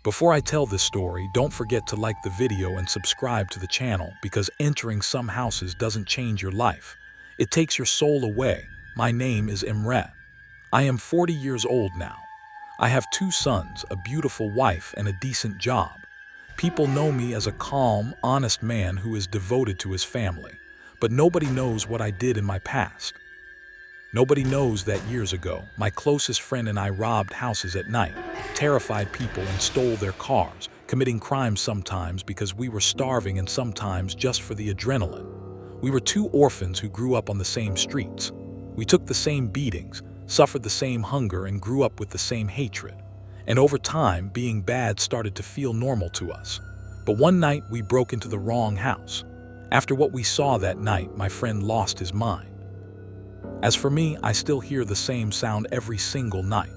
Before I tell this story, don't forget to like the video and subscribe to the channel because entering some houses doesn't change your life. It takes your soul away. My name is Imre. I am 40 years old now. I have 2 sons, a beautiful wife, and a decent job. People know me as a calm, honest man who is devoted to his family. But nobody knows what I did in my past. Nobody knows that years ago, my closest friend and I robbed houses at night, terrified people and stole their cars, committing crimes sometimes because we were starving and sometimes just for the adrenaline. We were 2 orphans who grew up on the same streets. We took the same beatings, suffered the same hunger, and grew up with the same hatred. And over time, being bad started to feel normal to us. But one night, we broke into the wrong house. After what we saw that night, my friend lost his mind. As for me, I still hear the same sound every single night.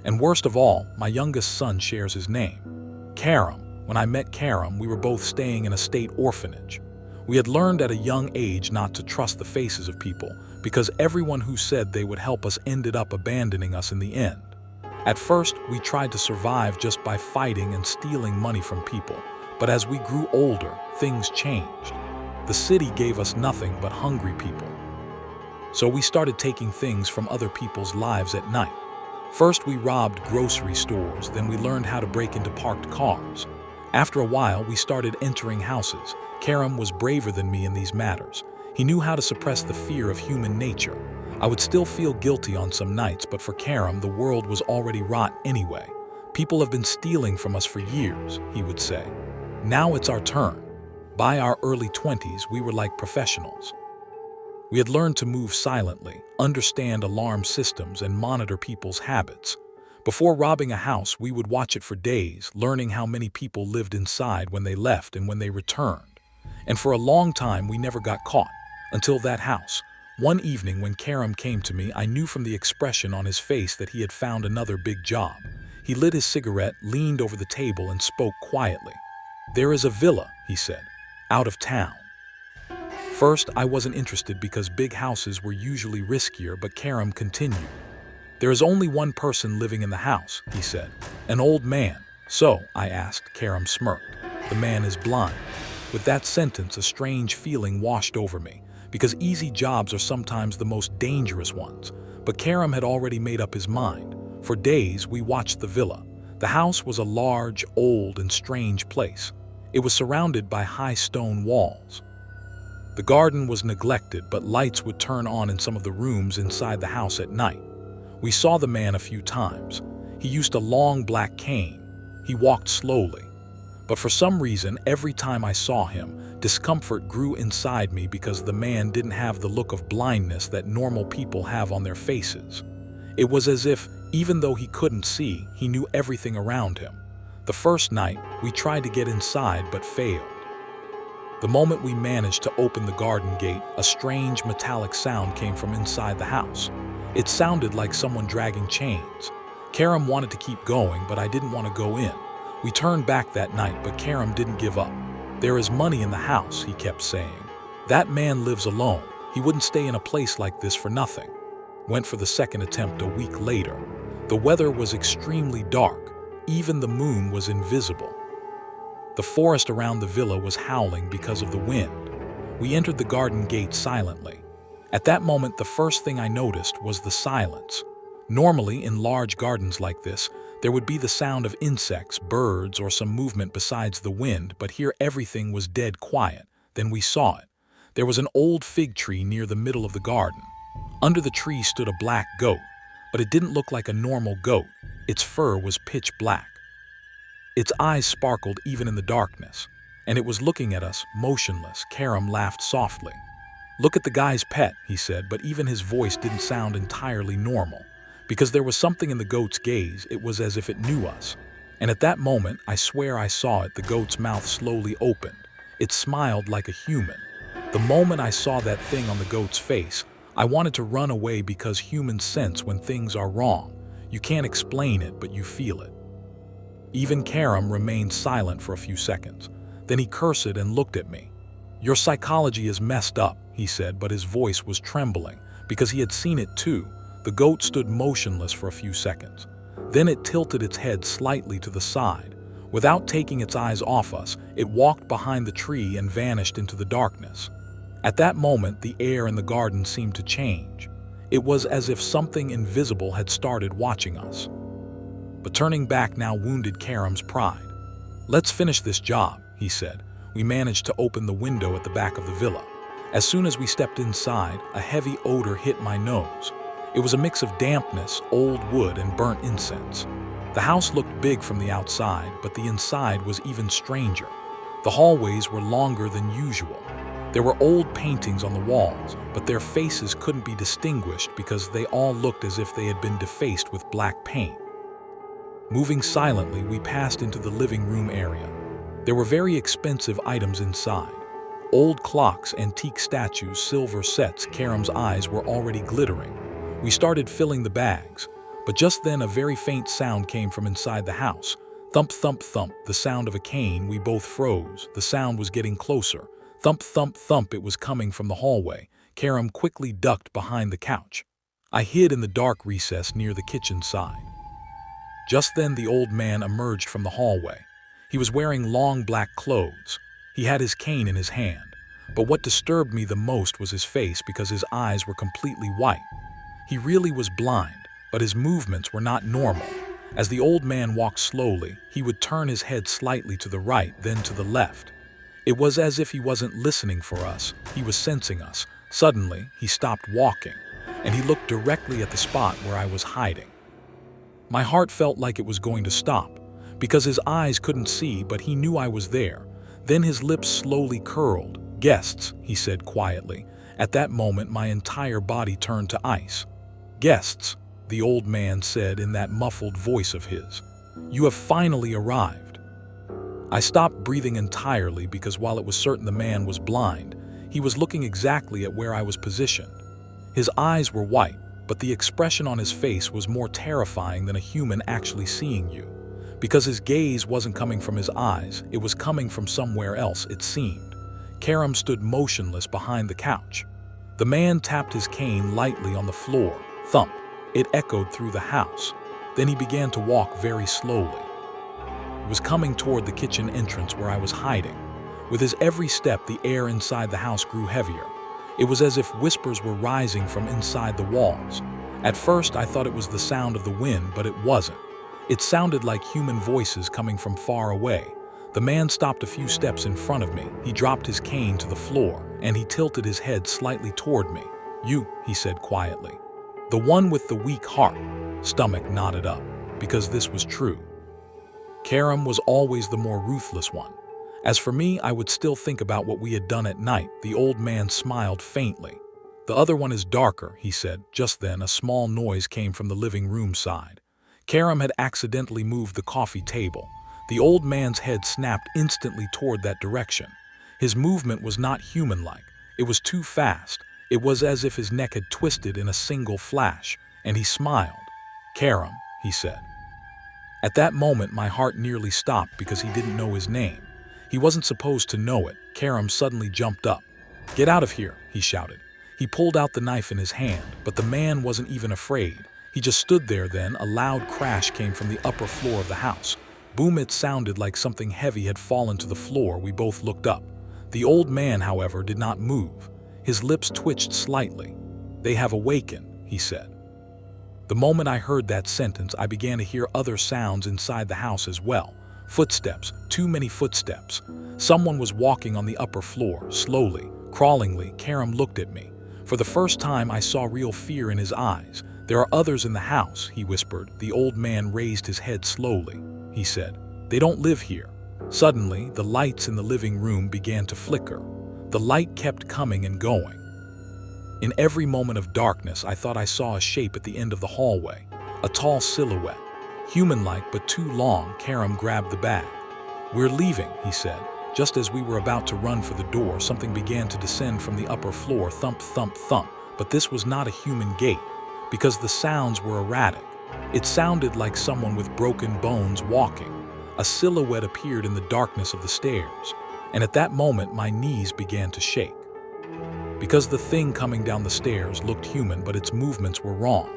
And worst of all, my youngest son shares his name. Karam. When I met Karam, we were both staying in a state orphanage. We had learned at a young age not to trust the faces of people because everyone who said they would help us ended up abandoning us in the end. At first, we tried to survive just by fighting and stealing money from people. But as we grew older, things changed. The city gave us nothing but hungry people. So we started taking things from other people's lives at night. First, we robbed grocery stores, then we learned how to break into parked cars. After a while, we started entering houses. Karam was braver than me in these matters. He knew how to suppress the fear of human nature. I would still feel guilty on some nights, but for Karam, the world was already rot anyway. People have been stealing from us for years, he would say. Now it's our turn. By our early 20s, we were like professionals. We had learned to move silently, understand alarm systems, and monitor people's habits. Before robbing a house, we would watch it for days, learning how many people lived inside when they left and when they returned. And for a long time, we never got caught, until that house. One evening when Karam came to me, I knew from the expression on his face that he had found another big job. He lit his cigarette, leaned over the table, and spoke quietly. "There is a villa," he said, "out of town." First, I wasn't interested because big houses were usually riskier, but Karam continued. "There is only one person living in the house," he said, "an old man." "So?" I asked. Karam smirked. "The man is blind." With that sentence, a strange feeling washed over me, because easy jobs are sometimes the most dangerous ones. But Karam had already made up his mind. For days, we watched the villa. The house was a large, old, and strange place. It was surrounded by high stone walls. The garden was neglected, but lights would turn on in some of the rooms inside the house at night. We saw the man a few times. He used a long black cane. He walked slowly. But for some reason, every time I saw him, discomfort grew inside me because the man didn't have the look of blindness that normal people have on their faces. It was as if, even though he couldn't see, he knew everything around him. The first night, we tried to get inside but failed. The moment we managed to open the garden gate, a strange metallic sound came from inside the house. It sounded like someone dragging chains. Karam wanted to keep going, but I didn't want to go in. We turned back that night, but Karam didn't give up. "There is money in the house," he kept saying. "That man lives alone. He wouldn't stay in a place like this for nothing." Went for the second attempt a week later. The weather was extremely dark. Even the moon was invisible. The forest around the villa was howling because of the wind. We entered the garden gate silently. At that moment, the first thing I noticed was the silence. Normally, in large gardens like this, there would be the sound of insects, birds, or some movement besides the wind, but here everything was dead quiet. Then we saw it. There was an old fig tree near the middle of the garden. Under the tree stood a black goat, but it didn't look like a normal goat. Its fur was pitch black. Its eyes sparkled even in the darkness, and it was looking at us, motionless. Karam laughed softly. "Look at the guy's pet," he said, but even his voice didn't sound entirely normal. Because there was something in the goat's gaze, it was as if it knew us. And at that moment, I swear I saw it, the goat's mouth slowly opened. It smiled like a human. The moment I saw that thing on the goat's face, I wanted to run away because humans sense when things are wrong. You can't explain it, but you feel it. Even Karam remained silent for a few seconds. Then he cursed and looked at me. "Your psychology is messed up," he said, but his voice was trembling because he had seen it too. The goat stood motionless for a few seconds. Then it tilted its head slightly to the side. Without taking its eyes off us, it walked behind the tree and vanished into the darkness. At that moment, the air in the garden seemed to change. It was as if something invisible had started watching us. But turning back now wounded Karam's pride. "Let's finish this job," he said. We managed to open the window at the back of the villa. As soon as we stepped inside, a heavy odor hit my nose. It was a mix of dampness, old wood, and burnt incense. The house looked big from the outside, but the inside was even stranger. The hallways were longer than usual. There were old paintings on the walls, but their faces couldn't be distinguished because they all looked as if they had been defaced with black paint. Moving silently, we passed into the living room area. There were very expensive items inside. Old clocks, antique statues, silver sets. Karam's eyes were already glittering. We started filling the bags, but just then a very faint sound came from inside the house. Thump, thump, thump, the sound of a cane. We both froze. The sound was getting closer. Thump, thump, thump, it was coming from the hallway. Karam quickly ducked behind the couch. I hid in the dark recess near the kitchen side. Just then the old man emerged from the hallway. He was wearing long black clothes. He had his cane in his hand. But what disturbed me the most was his face, because his eyes were completely white. He really was blind, but his movements were not normal. As the old man walked slowly, he would turn his head slightly to the right, then to the left. It was as if he wasn't listening for us, he was sensing us. Suddenly, he stopped walking, and he looked directly at the spot where I was hiding. My heart felt like it was going to stop, because his eyes couldn't see, but he knew I was there. Then his lips slowly curled. "Guests," he said quietly. At that moment, my entire body turned to ice. "Guests," the old man said in that muffled voice of his. "You have finally arrived." I stopped breathing entirely, because while it was certain the man was blind, he was looking exactly at where I was positioned. His eyes were white, but the expression on his face was more terrifying than a human actually seeing you. Because his gaze wasn't coming from his eyes, it was coming from somewhere else, it seemed. Karam stood motionless behind the couch. The man tapped his cane lightly on the floor. Thump! It echoed through the house. Then he began to walk very slowly. He was coming toward the kitchen entrance where I was hiding. With his every step, the air inside the house grew heavier. It was as if whispers were rising from inside the walls. At first, I thought it was the sound of the wind, but it wasn't. It sounded like human voices coming from far away. The man stopped a few steps in front of me. He dropped his cane to the floor, and he tilted his head slightly toward me. "You," he said quietly. "The one with the weak heart." Stomach nodded up, because this was true. Karam was always the more ruthless one. As for me, I would still think about what we had done at night. The old man smiled faintly. "The other one is darker," he said. Just then, a small noise came from the living room side. Karam had accidentally moved the coffee table. The old man's head snapped instantly toward that direction. His movement was not human-like. It was too fast. It was as if his neck had twisted in a single flash, and he smiled. "Karam," he said. At that moment, my heart nearly stopped, because he didn't know his name. He wasn't supposed to know it. Karam suddenly jumped up. "Get out of here," he shouted. He pulled out the knife in his hand, but the man wasn't even afraid. He just stood there. Then a loud crash came from the upper floor of the house. Boom! It sounded like something heavy had fallen to the floor. We both looked up. The old man, however, did not move. His lips twitched slightly. "They have awakened," he said. The moment I heard that sentence, I began to hear other sounds inside the house as well. Footsteps, too many footsteps. Someone was walking on the upper floor, slowly, crawlingly. Karam looked at me. For the first time, I saw real fear in his eyes. "There are others in the house," he whispered. The old man raised his head slowly. He said, "They don't live here." Suddenly, the lights in the living room began to flicker. The light kept coming and going. In every moment of darkness, I thought I saw a shape at the end of the hallway. A tall silhouette. Human-like, but too long. Karam grabbed the bag. "We're leaving," he said. Just as we were about to run for the door, something began to descend from the upper floor. Thump, thump, thump. But this was not a human gate, because the sounds were erratic. It sounded like someone with broken bones walking. A silhouette appeared in the darkness of the stairs, and at that moment my knees began to shake. Because the thing coming down the stairs looked human, but its movements were wrong.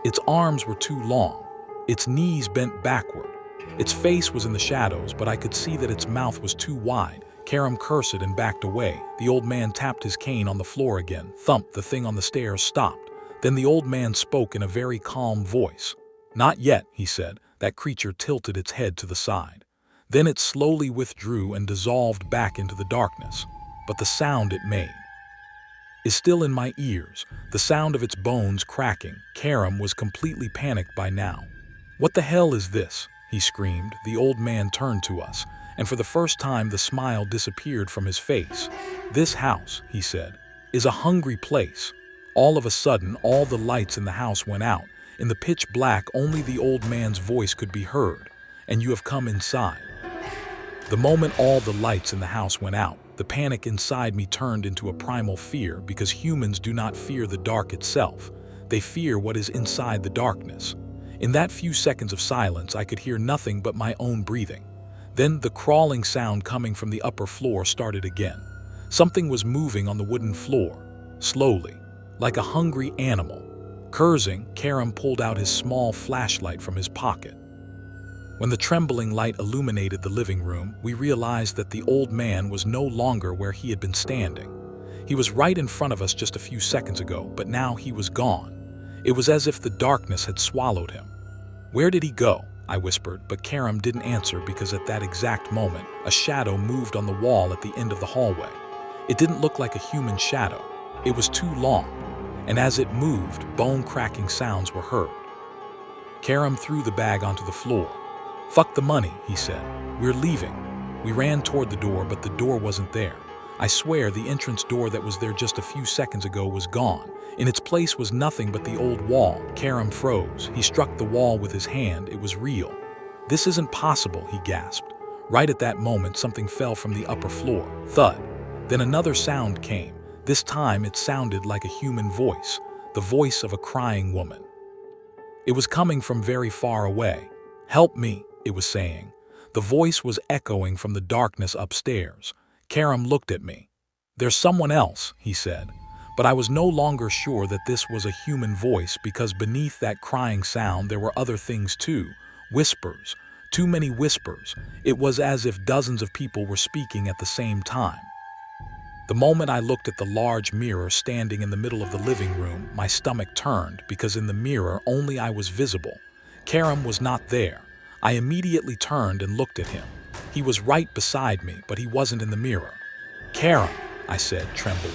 Its arms were too long. Its knees bent backward. Its face was in the shadows, but I could see that its mouth was too wide. Karam cursed and backed away. The old man tapped his cane on the floor again. Thump, the thing on the stairs stopped. Then the old man spoke in a very calm voice. "Not yet," he said. That creature tilted its head to the side. Then it slowly withdrew and dissolved back into the darkness. But the sound it made is still in my ears, the sound of its bones cracking. Karam was completely panicked by now. "What the hell is this?" he screamed. The old man turned to us, and for the first time the smile disappeared from his face. "This house," he said, "is a hungry place." All of a sudden, all the lights in the house went out. In the pitch black, only the old man's voice could be heard. "And you have come inside." The moment all the lights in the house went out, the panic inside me turned into a primal fear, because humans do not fear the dark itself. They fear what is inside the darkness. In that few seconds of silence, I could hear nothing but my own breathing. Then the crawling sound coming from the upper floor started again. Something was moving on the wooden floor, slowly, like a hungry animal. Cursing, Karam pulled out his small flashlight from his pocket. When the trembling light illuminated the living room, we realized that the old man was no longer where he had been standing. He was right in front of us just a few seconds ago, but now he was gone. It was as if the darkness had swallowed him. "Where did he go?" I whispered, but Karam didn't answer, because at that exact moment, a shadow moved on the wall at the end of the hallway. It didn't look like a human shadow. It was too long, and as it moved, bone-cracking sounds were heard. Karam threw the bag onto the floor. "Fuck the money," he said. "We're leaving." We ran toward the door, but the door wasn't there. I swear the entrance door that was there just a few seconds ago was gone. In its place was nothing but the old wall. Karam froze. He struck the wall with his hand. It was real. "This isn't possible," he gasped. Right at that moment, something fell from the upper floor. Thud. Then another sound came. This time it sounded like a human voice, the voice of a crying woman. It was coming from very far away. "Help me," it was saying. The voice was echoing from the darkness upstairs. Karam looked at me. "There's someone else," he said. But I was no longer sure that this was a human voice, because beneath that crying sound there were other things too. Whispers. Too many whispers. It was as if dozens of people were speaking at the same time. The moment I looked at the large mirror standing in the middle of the living room, my stomach turned, because in the mirror only I was visible. Karam was not there. I immediately turned and looked at him. He was right beside me, but he wasn't in the mirror. "Karam," I said, trembling.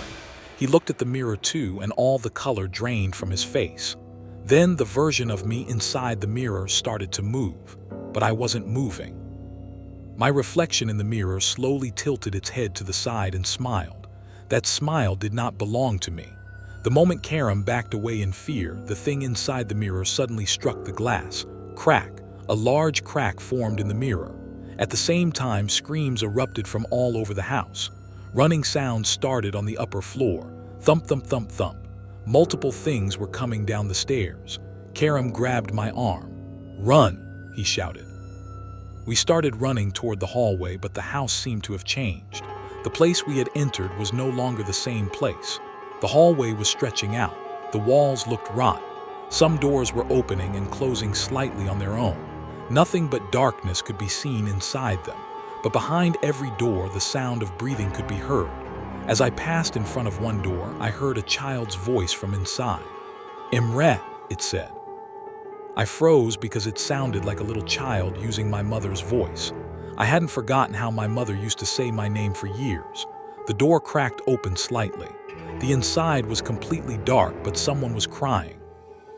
He looked at the mirror too, and all the color drained from his face. Then the version of me inside the mirror started to move, but I wasn't moving. My reflection in the mirror slowly tilted its head to the side and smiled. That smile did not belong to me. The moment Karam backed away in fear, the thing inside the mirror suddenly struck the glass. Crack. A large crack formed in the mirror. At the same time, screams erupted from all over the house. Running sounds started on the upper floor. Thump, thump, thump, thump. Multiple things were coming down the stairs. Karam grabbed my arm. "Run," he shouted. We started running toward the hallway, but the house seemed to have changed. The place we had entered was no longer the same place. The hallway was stretching out. The walls looked rotten. Some doors were opening and closing slightly on their own. Nothing but darkness could be seen inside them, but behind every door the sound of breathing could be heard. As I passed in front of one door, I heard a child's voice from inside. "Imre," it said. I froze, because it sounded like a little child using my mother's voice. I hadn't forgotten how my mother used to say my name for years. The door cracked open slightly. The inside was completely dark, but someone was crying.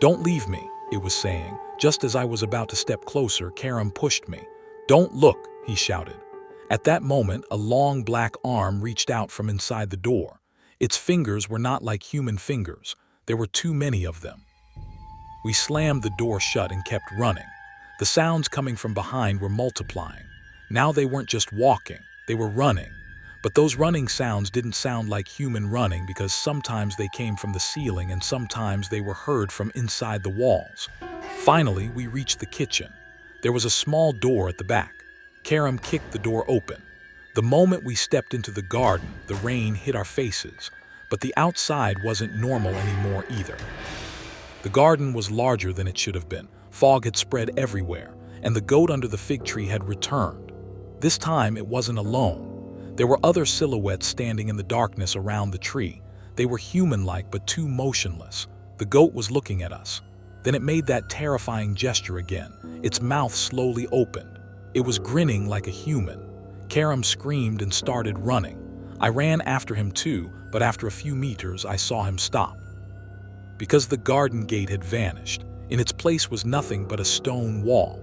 "Don't leave me," it was saying. Just as I was about to step closer, Karam pushed me. "Don't look," he shouted. At that moment, a long black arm reached out from inside the door. Its fingers were not like human fingers. There were too many of them. We slammed the door shut and kept running. The sounds coming from behind were multiplying. Now they weren't just walking, they were running. But those running sounds didn't sound like human running, because sometimes they came from the ceiling and sometimes they were heard from inside the walls. Finally, we reached the kitchen. There was a small door at the back. Karam kicked the door open. The moment we stepped into the garden, the rain hit our faces, but the outside wasn't normal anymore either. The garden was larger than it should have been. Fog had spread everywhere, and the goat under the fig tree had returned. This time it wasn't alone. There were other silhouettes standing in the darkness around the tree. They were human-like but too motionless. The goat was looking at us. Then it made that terrifying gesture again. Its mouth slowly opened. It was grinning like a human. Karam screamed and started running. I ran after him too, but after a few meters I saw him stop. Because the garden gate had vanished. In its place was nothing but a stone wall.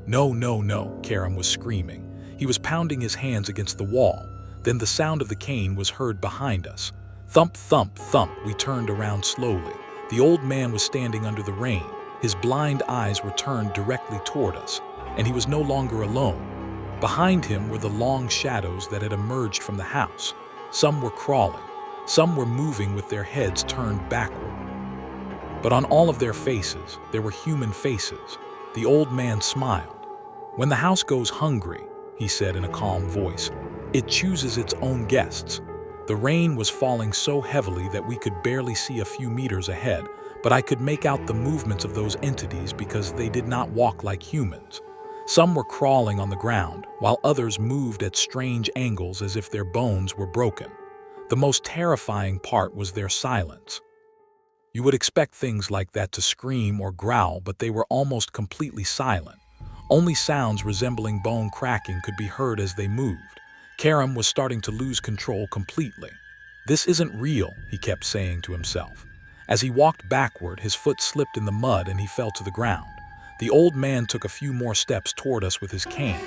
No, no, no, Karam was screaming. He was pounding his hands against the wall. Then the sound of the cane was heard behind us. Thump, thump, thump. We turned around slowly. The old man was standing under the rain. His blind eyes were turned directly toward us, and he was no longer alone. Behind him were the long shadows that had emerged from the house. Some were crawling. Some were moving with their heads turned backward. But on all of their faces, there were human faces. The old man smiled. "When the house goes hungry," he said in a calm voice, "it chooses its own guests." The rain was falling so heavily that we could barely see a few meters ahead, but I could make out the movements of those entities because they did not walk like humans. Some were crawling on the ground, while others moved at strange angles as if their bones were broken. The most terrifying part was their silence. You would expect things like that to scream or growl, but they were almost completely silent. Only sounds resembling bone cracking could be heard as they moved. Karam was starting to lose control completely. "This isn't real," he kept saying to himself. As he walked backward, his foot slipped in the mud and he fell to the ground. The old man took a few more steps toward us with his cane.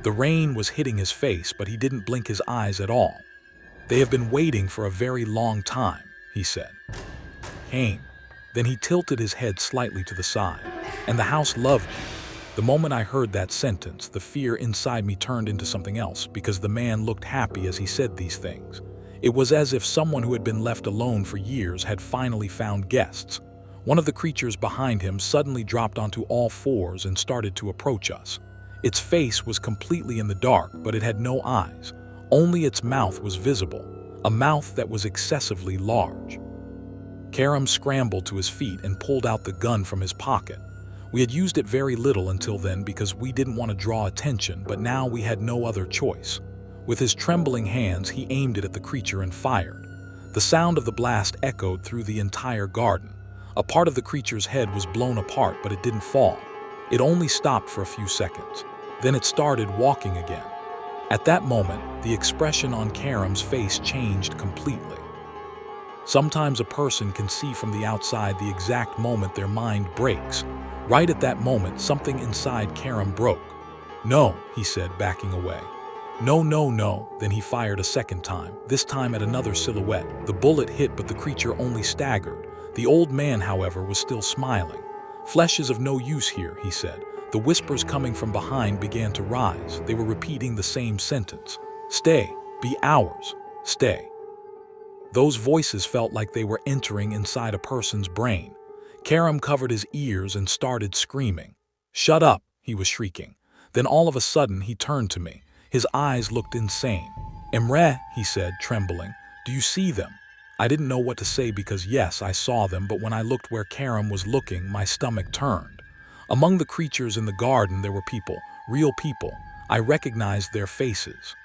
The rain was hitting his face, but he didn't blink his eyes at all. "They have been waiting for a very long time," he said. "Came." Then he tilted his head slightly to the side. "And the house loved you." The moment I heard that sentence, the fear inside me turned into something else, because the man looked happy as he said these things. It was as if someone who had been left alone for years had finally found guests. One of the creatures behind him suddenly dropped onto all fours and started to approach us. Its face was completely in the dark, but it had no eyes. Only its mouth was visible, a mouth that was excessively large. Karam scrambled to his feet and pulled out the gun from his pocket. We had used it very little until then because we didn't want to draw attention, but now we had no other choice. With his trembling hands, he aimed it at the creature and fired. The sound of the blast echoed through the entire garden. A part of the creature's head was blown apart, but it didn't fall. It only stopped for a few seconds. Then it started walking again. At that moment, the expression on Karam's face changed completely. Sometimes a person can see from the outside the exact moment their mind breaks. Right at that moment, something inside Karam broke. "No," he said, backing away. "No, no, no." Then he fired a second time, this time at another silhouette. The bullet hit, but the creature only staggered. The old man, however, was still smiling. "Flesh is of no use here," he said. The whispers coming from behind began to rise. They were repeating the same sentence. "Stay, be ours, stay." Those voices felt like they were entering inside a person's brain. Karam covered his ears and started screaming. "Shut up," he was shrieking. Then all of a sudden he turned to me. His eyes looked insane. "Emre," he said, trembling, "do you see them?" I didn't know what to say because yes, I saw them, but when I looked where Karam was looking, my stomach turned. Among the creatures in the garden there were people, real people. I recognized their faces.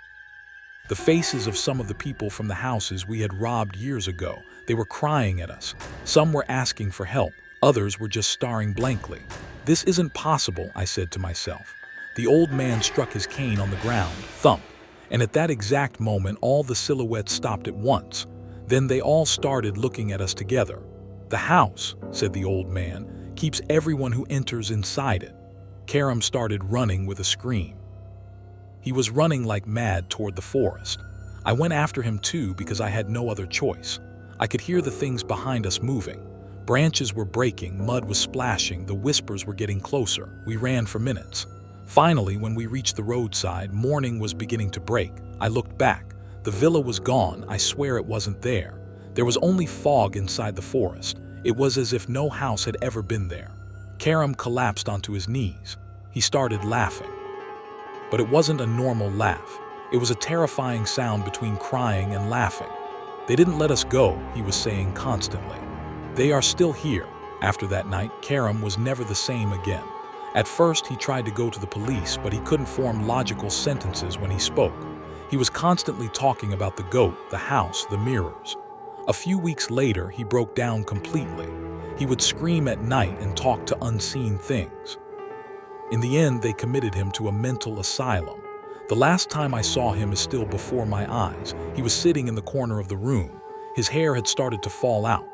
The faces of some of the people from the houses we had robbed years ago. They were crying at us. Some were asking for help. Others were just staring blankly. "This isn't possible," I said to myself. The old man struck his cane on the ground, thump, and at that exact moment all the silhouettes stopped at once. Then they all started looking at us together. "The house," said the old man, "keeps everyone who enters inside it." Karam started running with a scream. He was running like mad toward the forest. I went after him too because I had no other choice. I could hear the things behind us moving. Branches were breaking, mud was splashing, the whispers were getting closer. We ran for minutes. Finally, when we reached the roadside, morning was beginning to break. I looked back. The villa was gone. I swear it wasn't there. There was only fog inside the forest. It was as if no house had ever been there. Karam collapsed onto his knees. He started laughing. But it wasn't a normal laugh. It was a terrifying sound between crying and laughing. "They didn't let us go," he was saying constantly. "They are still here." After that night, Karam was never the same again. At first, he tried to go to the police, but he couldn't form logical sentences when he spoke. He was constantly talking about the goat, the house, the mirrors. A few weeks later, he broke down completely. He would scream at night and talk to unseen things. In the end, they committed him to a mental asylum. The last time I saw him is still before my eyes. He was sitting in the corner of the room. His hair had started to fall out.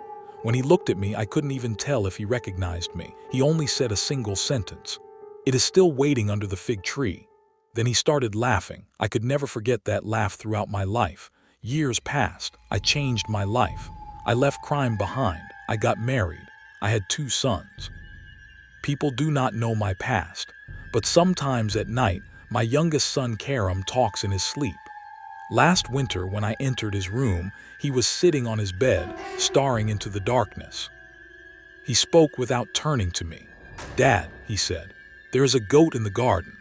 When he looked at me, I couldn't even tell if he recognized me. He only said a single sentence. "It is still waiting under the fig tree." Then he started laughing. I could never forget that laugh throughout my life. Years passed. I changed my life. I left crime behind. I got married. I had 2 sons. People do not know my past, but sometimes at night, my youngest son Karam talks in his sleep. Last winter, when I entered his room, he was sitting on his bed, staring into the darkness. He spoke without turning to me. "Dad," he said, "there is a goat in the garden."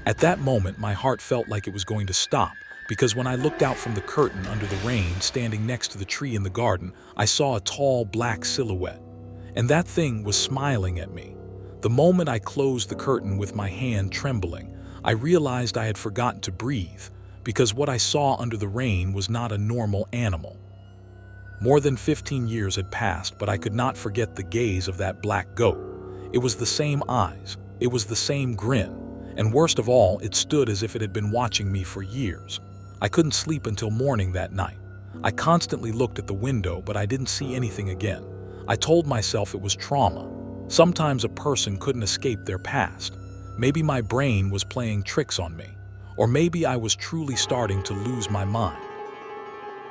At that moment, my heart felt like it was going to stop, because when I looked out from the curtain under the rain, standing next to the tree in the garden, I saw a tall black silhouette. And that thing was smiling at me. The moment I closed the curtain with my hand trembling, I realized I had forgotten to breathe, because what I saw under the rain was not a normal animal. More than 15 years had passed, but I could not forget the gaze of that black goat. It was the same eyes, it was the same grin, and worst of all, it stood as if it had been watching me for years. I couldn't sleep until morning that night. I constantly looked at the window, but I didn't see anything again. I told myself it was trauma. Sometimes a person couldn't escape their past. Maybe my brain was playing tricks on me. Or maybe I was truly starting to lose my mind.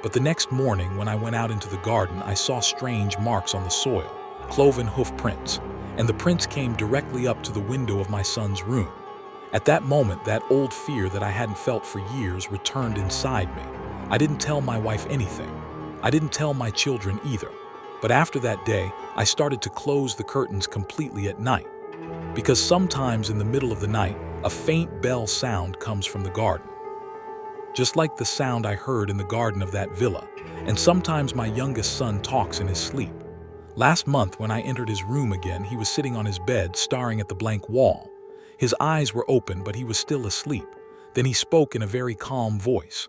But the next morning, when I went out into the garden, I saw strange marks on the soil, cloven hoof prints, and the prints came directly up to the window of my son's room. At that moment, that old fear that I hadn't felt for years returned inside me. I didn't tell my wife anything. I didn't tell my children either. But after that day, I started to close the curtains completely at night. Because sometimes in the middle of the night, a faint bell sound comes from the garden. Just like the sound I heard in the garden of that villa, and sometimes my youngest son talks in his sleep. Last month, when I entered his room again, he was sitting on his bed, staring at the blank wall. His eyes were open, but he was still asleep. Then he spoke in a very calm voice.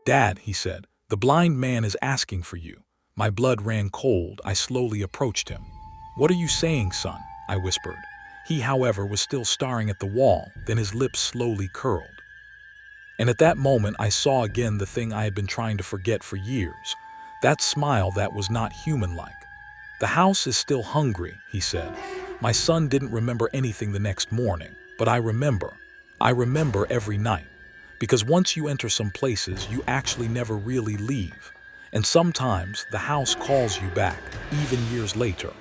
"Dad," he said, "the blind man is asking for you." My blood ran cold. I slowly approached him. "What are you saying, son?" I whispered. He, however, was still staring at the wall, then his lips slowly curled. And at that moment, I saw again the thing I had been trying to forget for years. That smile that was not human-like. "The house is still hungry," he said. My son didn't remember anything the next morning, but I remember. I remember every night. Because once you enter some places, you actually never really leave. And sometimes the house calls you back, even years later.